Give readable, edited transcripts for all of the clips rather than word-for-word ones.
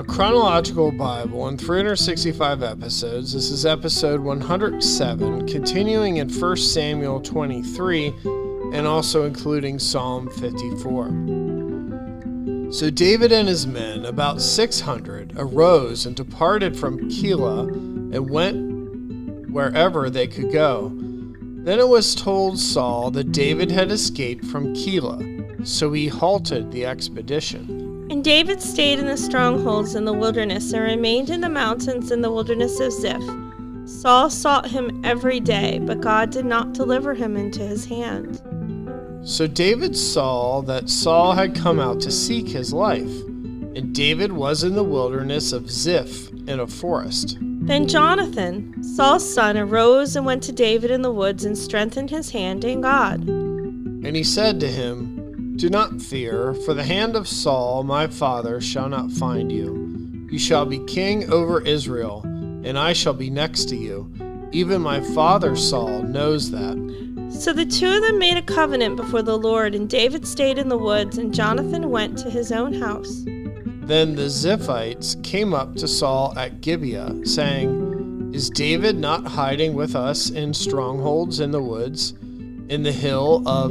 A chronological Bible in 365 episodes. This is episode 107, continuing in 1 Samuel 23, and also including Psalm 54. So David and his men, about 600, arose and departed from Keilah and went wherever they could go. Then it was told Saul that David had escaped from Keilah, so he halted the expedition. And David stayed in the strongholds in the wilderness and remained in the mountains in the wilderness of Ziph. Saul sought him every day, but God did not deliver him into his hand. So David saw that Saul had come out to seek his life, and David was in the wilderness of Ziph in a forest. Then Jonathan, Saul's son, arose and went to David in the woods and strengthened his hand in God. And he said to him, "Do not fear, for the hand of Saul my father shall not find you. You shall be king over Israel, and I shall be next to you. Even my father Saul knows that." So the two of them made a covenant before the Lord, and David stayed in the woods, and Jonathan went to his own house. Then the Ziphites came up to Saul at Gibeah, saying, "Is David not hiding with us in strongholds in the woods, in the hill of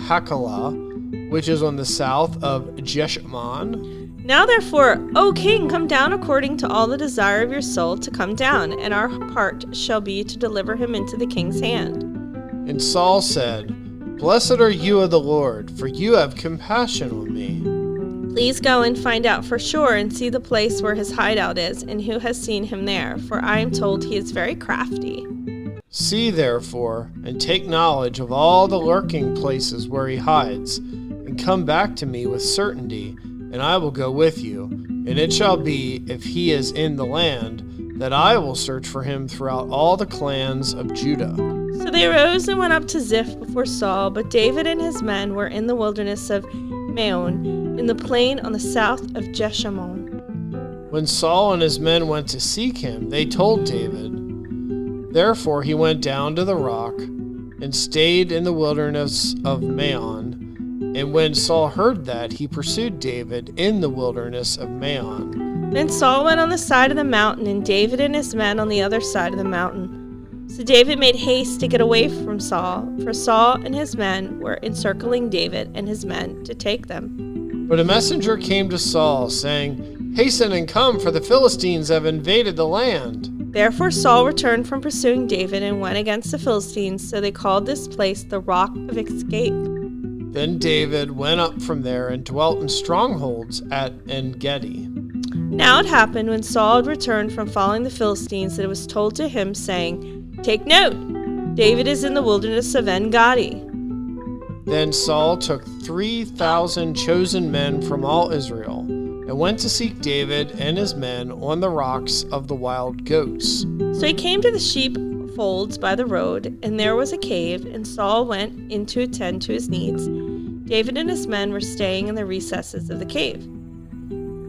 Hachilah, which is on the south of Jeshimon? Now therefore, O king, come down according to all the desire of your soul to come down, and our part shall be to deliver him into the king's hand." And Saul said, "Blessed are you of the Lord, for you have compassion on me. Please go and find out for sure and see the place where his hideout is, and who has seen him there, for I am told he is very crafty. See therefore, and take knowledge of all the lurking places where he hides, and come back to me with certainty, and I will go with you. And it shall be, if he is in the land, that I will search for him throughout all the clans of Judah." So they arose and went up to Ziph before Saul, but David and his men were in the wilderness of Maon, in the plain on the south of Jeshimon. When Saul and his men went to seek him, they told David. Therefore he went down to the rock and stayed in the wilderness of Maon. And when Saul heard that, he pursued David in the wilderness of Maon. Then Saul went on the side of the mountain, and David and his men on the other side of the mountain. So David made haste to get away from Saul, for Saul and his men were encircling David and his men to take them. But a messenger came to Saul, saying, "Hasten and come, for the Philistines have invaded the land." Therefore Saul returned from pursuing David and went against the Philistines, so they called this place the Rock of Escape. Then David went up from there and dwelt in strongholds at En-gedi. Now it happened when Saul had returned from following the Philistines that it was told to him, saying, "Take note, David is in the wilderness of En-gedi." Then Saul took 3,000 chosen men from all Israel, and went to seek David and his men on the rocks of the wild goats. So he came to the sheepfolds by the road, and there was a cave, and Saul went in to attend to his needs. David and his men were staying in the recesses of the cave.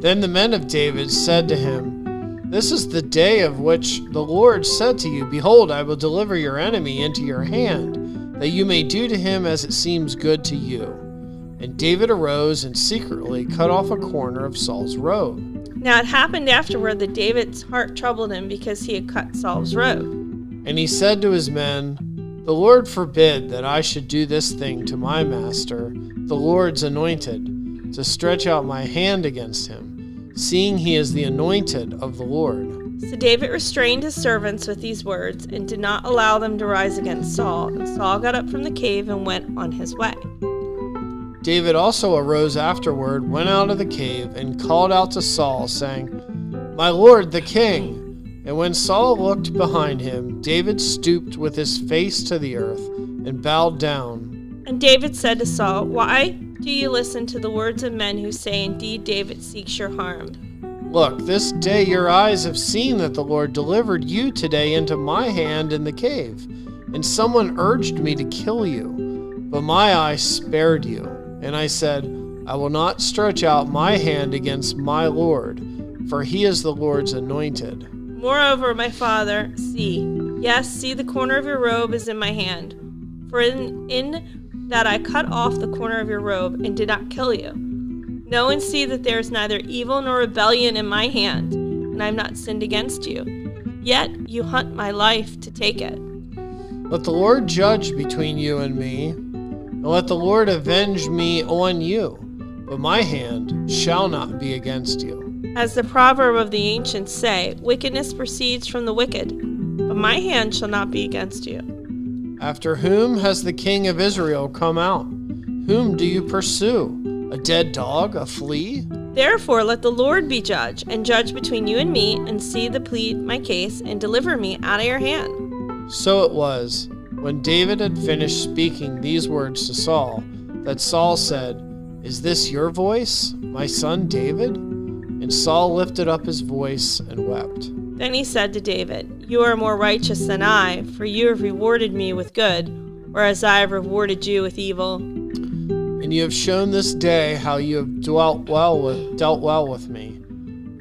Then the men of David said to him, "This is the day of which the Lord said to you, Behold, I will deliver your enemy into your hand, that you may do to him as it seems good to you." And David arose and secretly cut off a corner of Saul's robe. Now it happened afterward that David's heart troubled him because he had cut Saul's robe. And he said to his men, "The Lord forbid that I should do this thing to my master, the Lord's anointed, to stretch out my hand against him, seeing he is the anointed of the Lord." So David restrained his servants with these words, and did not allow them to rise against Saul. And Saul got up from the cave and went on his way. David also arose afterward, went out of the cave, and called out to Saul, saying, "My lord the king." And when Saul looked behind him, David stooped with his face to the earth and bowed down. And David said to Saul, "Why do you listen to the words of men who say, Indeed, David seeks your harm? Look, this day your eyes have seen that the Lord delivered you today into my hand in the cave, and someone urged me to kill you, but my eye spared you. And I said, I will not stretch out my hand against my Lord, for he is the Lord's anointed. Moreover, my father, see the corner of your robe is in my hand. For in that I cut off the corner of your robe and did not kill you. Know and see that there is neither evil nor rebellion in my hand, and I have not sinned against you. Yet you hunt my life to take it. Let the Lord judge between you and me, and let the Lord avenge me on you, but my hand shall not be against you. As the proverb of the ancients say, wickedness proceeds from the wicked, but my hand shall not be against you. After whom has the king of Israel come out? Whom do you pursue? A dead dog, a flea? Therefore let the Lord be judge, and judge between you and me, and see to plead my case, and deliver me out of your hand. So it was, when David had finished speaking these words to Saul, that Saul said, Is this your voice, my son David? And Saul lifted up his voice and wept. Then he said to David, You are more righteous than I, for you have rewarded me with good, whereas I have rewarded you with evil. And you have shown this day how you have dealt well with me.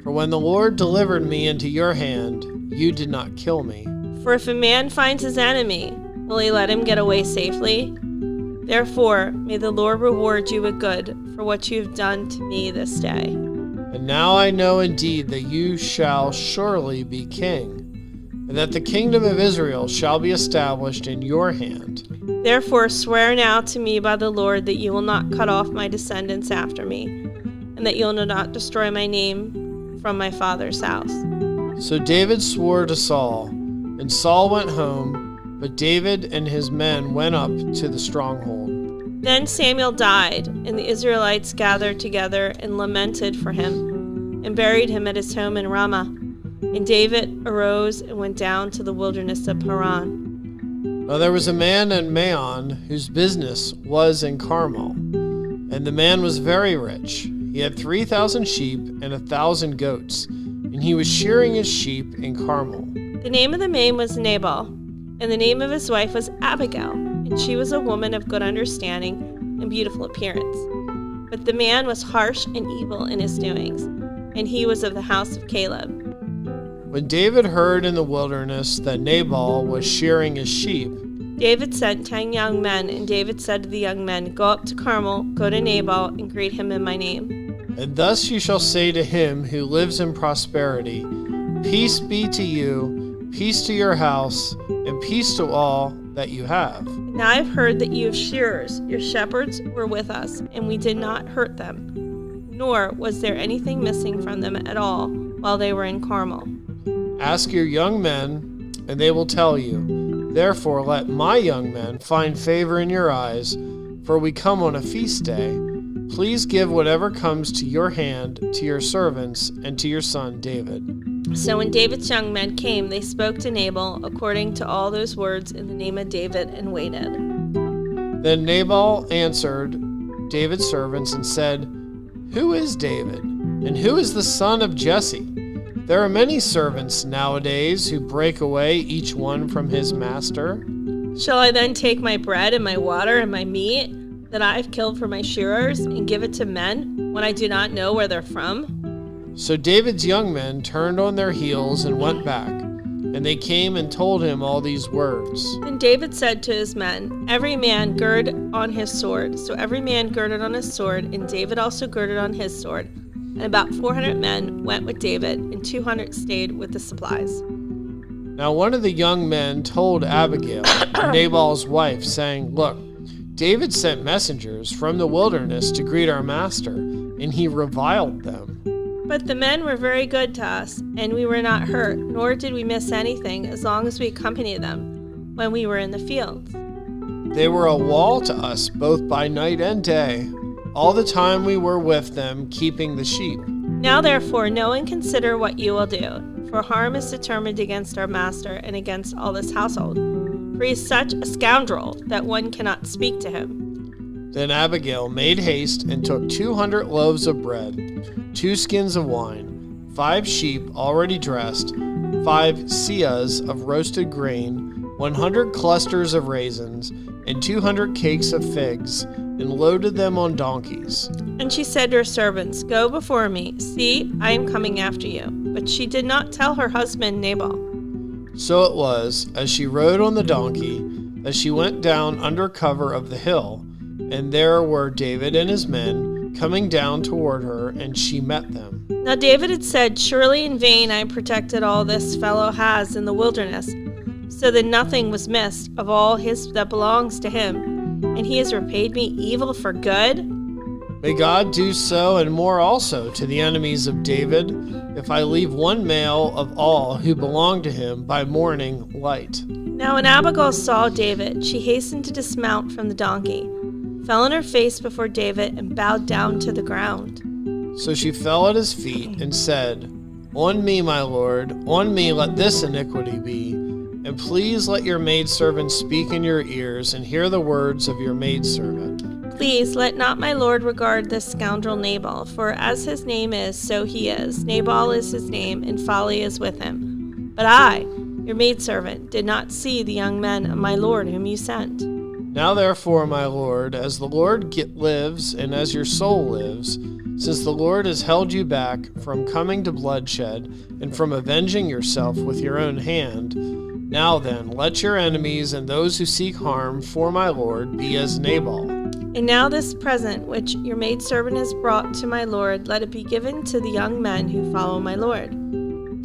For when the Lord delivered me into your hand, you did not kill me. For if a man finds his enemy, will he let him get away safely? Therefore, may the Lord reward you with good for what you have done to me this day. And now I know indeed that you shall surely be king, and that the kingdom of Israel shall be established in your hand. Therefore swear now to me by the Lord that you will not cut off my descendants after me, and that you will not destroy my name from my father's house. So David swore to Saul, and Saul went home, but David and his men went up to the stronghold. Then Samuel died, and the Israelites gathered together and lamented for him, and buried him at his home in Ramah. And David arose and went down to the wilderness of Paran. Now there was a man in Maon whose business was in Carmel, and the man was very rich. He had 3,000 sheep and 1,000 goats, and he was shearing his sheep in Carmel. The name of the man was Nabal, and the name of his wife was Abigail, and she was a woman of good understanding and beautiful appearance. But the man was harsh and evil in his doings, and he was of the house of Caleb. When David heard in the wilderness that Nabal was shearing his sheep, David sent 10 young men, and David said to the young men, Go up to Carmel, go to Nabal, and greet him in my name. And thus you shall say to him who lives in prosperity, Peace be to you, peace to your house, and peace to all that you have. Now I have heard that you have shearers. Your shepherds were with us, and we did not hurt them, nor was there anything missing from them at all while they were in Carmel. Ask your young men, and they will tell you. Therefore let my young men find favor in your eyes, for we come on a feast day. Please give whatever comes to your hand to your servants and to your son David. So when David's young men came, they spoke to Nabal according to all those words in the name of David, and waited. Then Nabal answered David's servants and said, Who is David, and who is the son of Jesse? There are many servants nowadays who break away each one from his master. Shall I then take my bread and my water and my meat that I have killed for my shearers and give it to men when I do not know where they're from? So David's young men turned on their heels and went back, and they came and told him all these words. Then David said to his men, Every man gird on his sword. So every man girded on his sword, and David also girded on his sword. And about 400 men went with David, and 200 stayed with the supplies. Now one of the young men told Abigail, Nabal's wife, saying, Look, David sent messengers from the wilderness to greet our master, and he reviled them. But the men were very good to us, and we were not hurt, nor did we miss anything as long as we accompanied them when we were in the fields. They were a wall to us both by night and day, all the time we were with them keeping the sheep. Now therefore know and consider what you will do, for harm is determined against our master and against all this household. For he is such a scoundrel that one cannot speak to him. Then Abigail made haste and took 200 loaves of bread, 2 skins of wine, 5 sheep already dressed, 5 seahs of roasted grain, 100 clusters of raisins, and 200 cakes of figs, and loaded them on donkeys. And she said to her servants, Go before me, see, I am coming after you. But she did not tell her husband Nabal. So it was, as she rode on the donkey, that she went down under cover of the hill, and there were David and his men, coming down toward her, and she met them. Now David had said, "Surely in vain I protected all this fellow has in the wilderness, so that nothing was missed of all his that belongs to him, and he has repaid me evil for good." May God do so and more also to the enemies of David, if I leave one male of all who belong to him by morning light. Now when Abigail saw David, she hastened to dismount from the donkey, fell on her face before David, and bowed down to the ground. So she fell at his feet and said, "On me, my lord, on me let this iniquity be, and please let your maidservant speak in your ears, and hear the words of your maidservant. Please let not my lord regard this scoundrel Nabal, for as his name is, so he is. Nabal is his name, and folly is with him. But I, your maidservant, did not see the young men of my lord whom you sent. Now therefore, my lord, as the Lord lives, and as your soul lives, since the Lord has held you back from coming to bloodshed, and from avenging yourself with your own hand, now then, let your enemies and those who seek harm for my lord be as Nabal. And now this present which your maidservant has brought to my lord, let it be given to the young men who follow my lord.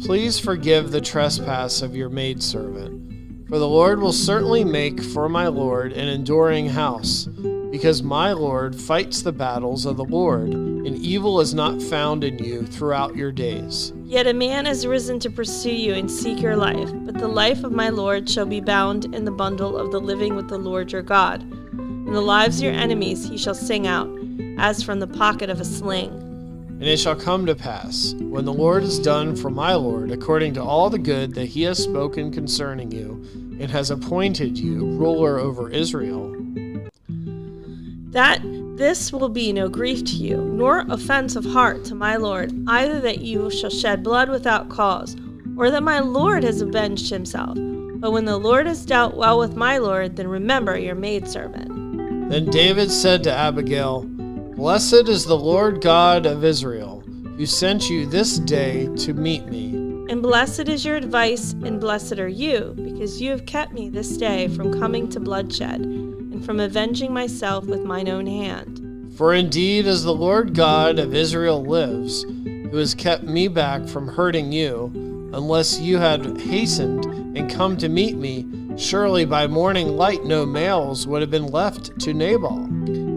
Please forgive the trespass of your maidservant, for the Lord will certainly make for my lord an enduring house, because my lord fights the battles of the Lord, and evil is not found in you throughout your days. Yet a man has risen to pursue you and seek your life, but the life of my lord shall be bound in the bundle of the living with the Lord your God. And the lives of your enemies he shall sing out, as from the pocket of a sling. And it shall come to pass, when the Lord has done for my lord according to all the good that he has spoken concerning you, and has appointed you ruler over Israel, that this will be no grief to you, nor offense of heart to my lord, either that you shall shed blood without cause, or that my lord has avenged himself. But when the Lord has dealt well with my lord, then remember your maidservant. Then David said to Abigail, "Blessed is the Lord God of Israel, who sent you this day to meet me. And blessed is your advice, and blessed are you, because you have kept me this day from coming to bloodshed, and from avenging myself with mine own hand. For indeed, as the Lord God of Israel lives, who has kept me back from hurting you, unless you had hastened and come to meet me, surely by morning light no males would have been left to Nabal."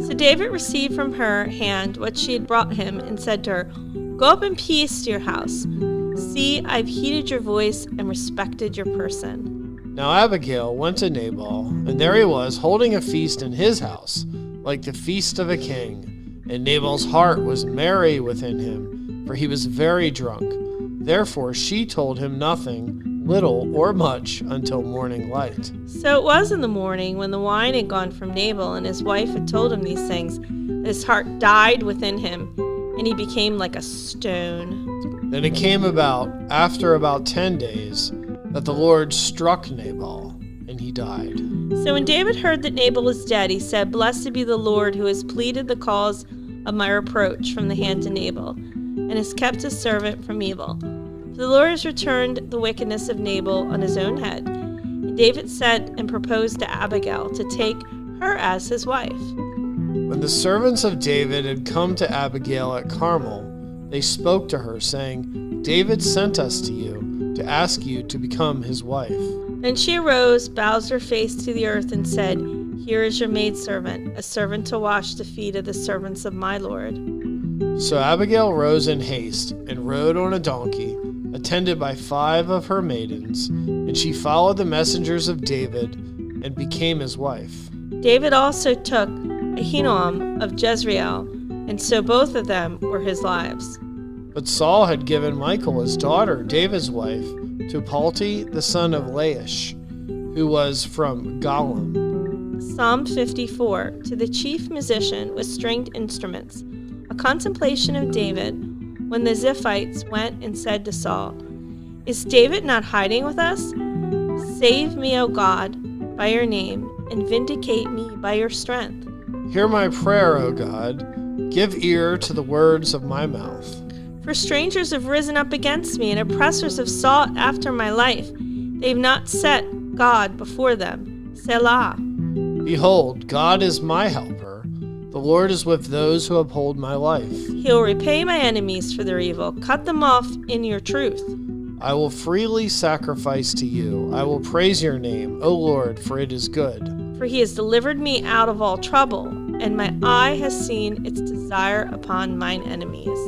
So David received from her hand what she had brought him, and said to her, "Go up in peace to your house. See, I've heeded your voice and respected your person." Now Abigail went to Nabal, and there he was holding a feast in his house, like the feast of a king. And Nabal's heart was merry within him, for he was very drunk. Therefore she told him nothing, little or much, until morning light. So it was in the morning, when the wine had gone from Nabal, and his wife had told him these things, that his heart died within him, and he became like a stone. Then it came about, after about 10 days, that the Lord struck Nabal, and he died. So when David heard that Nabal was dead, he said, "Blessed be the Lord, who has pleaded the cause of my reproach from the hand of Nabal, and has kept his servant from evil. For the Lord has returned the wickedness of Nabal on his own head." And David sent and proposed to Abigail to take her as his wife. When the servants of David had come to Abigail at Carmel, they spoke to her, saying, "David sent us to you to ask you to become his wife." Then she arose, bowed her face to the earth, and said, "Here is your maidservant, a servant to wash the feet of the servants of my lord." So Abigail rose in haste and rode on a donkey, attended by 5 of her maidens, and she followed the messengers of David and became his wife. David also took Ahinoam of Jezreel, and so both of them were his wives. But Saul had given Michal his daughter, David's wife, to Palti the son of Laish, who was from Galim. Psalm 54, to the chief musician with stringed instruments, a contemplation of David, when the Ziphites went and said to Saul, "Is David not hiding with us? Save me, O God, by your name, and vindicate me by your strength." Hear my prayer, O God. Give ear to the words of my mouth. For strangers have risen up against me, and oppressors have sought after my life. They have not set God before them. Selah. Behold, God is my helper. The Lord is with those who uphold my life. He will repay my enemies for their evil, cut them off in your truth. I will freely sacrifice to you. I will praise your name, O Lord, for it is good. For he has delivered me out of all trouble, and my eye has seen its desire upon mine enemies.